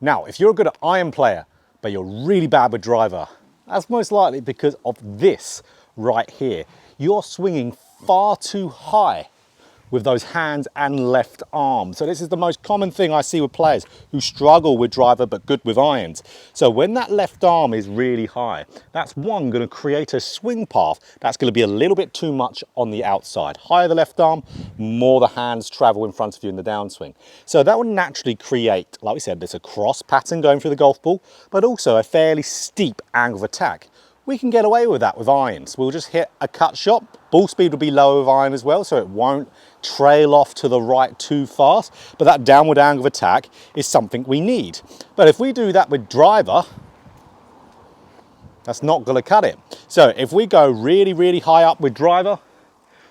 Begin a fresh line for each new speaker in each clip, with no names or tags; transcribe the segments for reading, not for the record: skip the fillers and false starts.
Now, if you're a good iron player, but you're really bad with driver, that's most likely because of this right here. You're swinging far too high with those hands and left arm. So this is the most common thing I see with players who struggle with driver but good with irons. So when that left arm is really high, that's one, going to create a swing path that's going to be a little bit too much on the outside. Higher the left arm, more the hands travel in front of you in the downswing. So that would naturally create, like we said, there's a cross pattern going through the golf ball, but also a fairly steep angle of attack. We can get away with that with irons. We'll just hit a cut shot. Ball speed will be lower with iron as well, so it won't trail off to the right too fast. But that downward angle of attack is something we need. But if we do that with driver, that's not going to cut it. So if we go really, really high up with driver,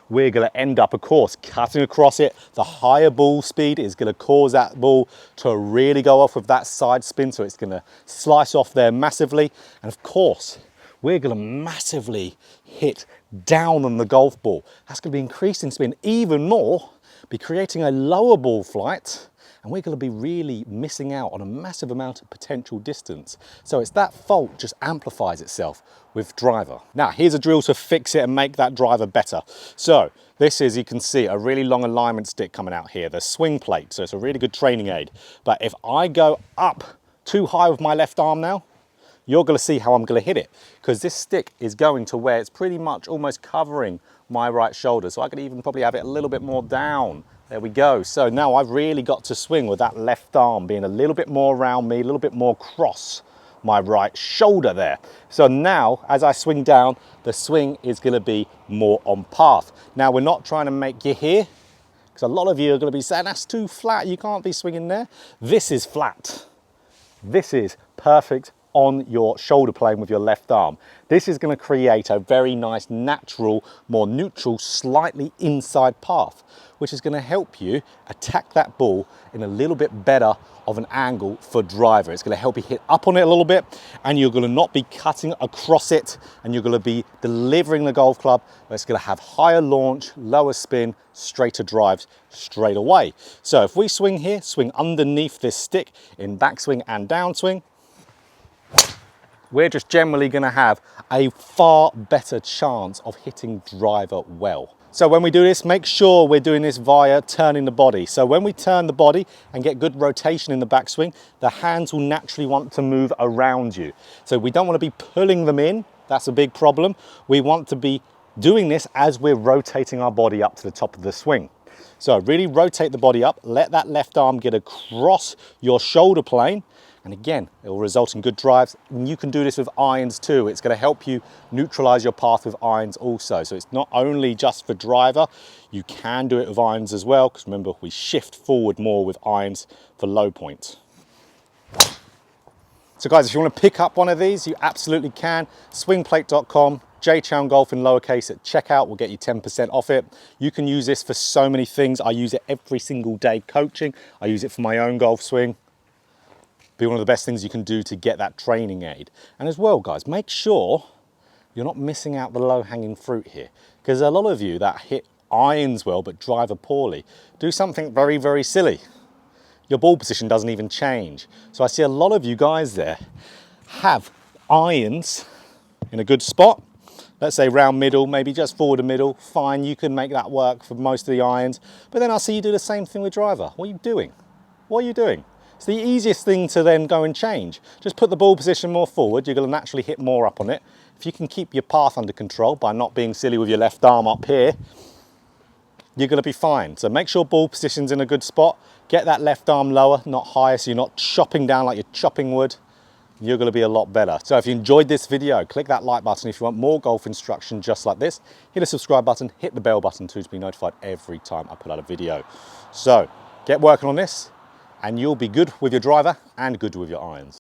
we're going to end up, of course, cutting across it. The higher ball speed is going to cause that ball to really go off with that side spin, so it's going to slice off there massively. And of course, we're going to massively hit down on the golf ball. That's going to be increasing spin even more, be creating a lower ball flight, and we're going to be really missing out on a massive amount of potential distance. So it's that fault just amplifies itself with driver. Now, here's a drill to fix it and make that driver better. So this is, you can see, a really long alignment stick coming out here, the swing plate. So it's a really good training aid. But if I go up too high with my left arm now, you're going to see how I'm going to hit it, because this stick is going to where it's pretty much almost covering my right shoulder. So I could even probably have it a little bit more down. There we go. So now I've really got to swing with that left arm being a little bit more around me, a little bit more across my right shoulder there. So now as I swing down, the swing is going to be more on path. Now we're not trying to make you here, because a lot of you are going to be saying that's too flat, you can't be swinging there. This is flat. This is perfect on your shoulder plane with your left arm. This is going to create a very nice, natural, more neutral, slightly inside path, which is going to help you attack that ball in a little bit better of an angle for driver. It's going to help you hit up on it a little bit, and you're going to not be cutting across it, and you're going to be delivering the golf club. It's going to have higher launch, lower spin, straighter drives straight away. So if we swing here, swing underneath this stick in backswing and downswing, we're just generally going to have a far better chance of hitting driver well. So when we do this, make sure we're doing this via turning the body. So when we turn the body and get good rotation in the backswing, the hands will naturally want to move around you. So we don't want to be pulling them in. That's a big problem. We want to be doing this as we're rotating our body up to the top of the swing. So really rotate the body up, let that left arm get across your shoulder plane, and again, it will result in good drives. And you can do this with irons too. It's going to help you neutralize your path with irons also. So it's not only just for driver, you can do it with irons as well, because remember, we shift forward more with irons for low point. So guys, if you want to pick up one of these, you absolutely can. Swingplate.com, JChownGolf in lowercase at checkout will get you 10% off it. You can use this for so many things. I use it every single day coaching. I use it for my own golf swing. Be one of the best things you can do to get that training aid. And as well, guys, make sure you're not missing out the low-hanging fruit here, because a lot of you that hit irons well but driver poorly do something very, very silly. Your ball position doesn't even change. So I see a lot of you guys there have irons in a good spot, let's say round middle, maybe just forward and middle, fine, you can make that work for most of the irons. But then I see you do the same thing with driver. What are you doing? What are you doing? It's the easiest thing to then go and change. Just put the ball position more forward, you're going to naturally hit more up on it. If you can keep your path under control by not being silly with your left arm up here, you're going to be fine. So make sure ball position's in a good spot. Get that left arm lower, not higher, so you're not chopping down like you're chopping wood. You're going to be a lot better. So if you enjoyed this video, click that like button. If you want more golf instruction just like this, hit the subscribe button, hit the bell button too to be notified every time I put out a video. So get working on this, and you'll be good with your driver and good with your irons.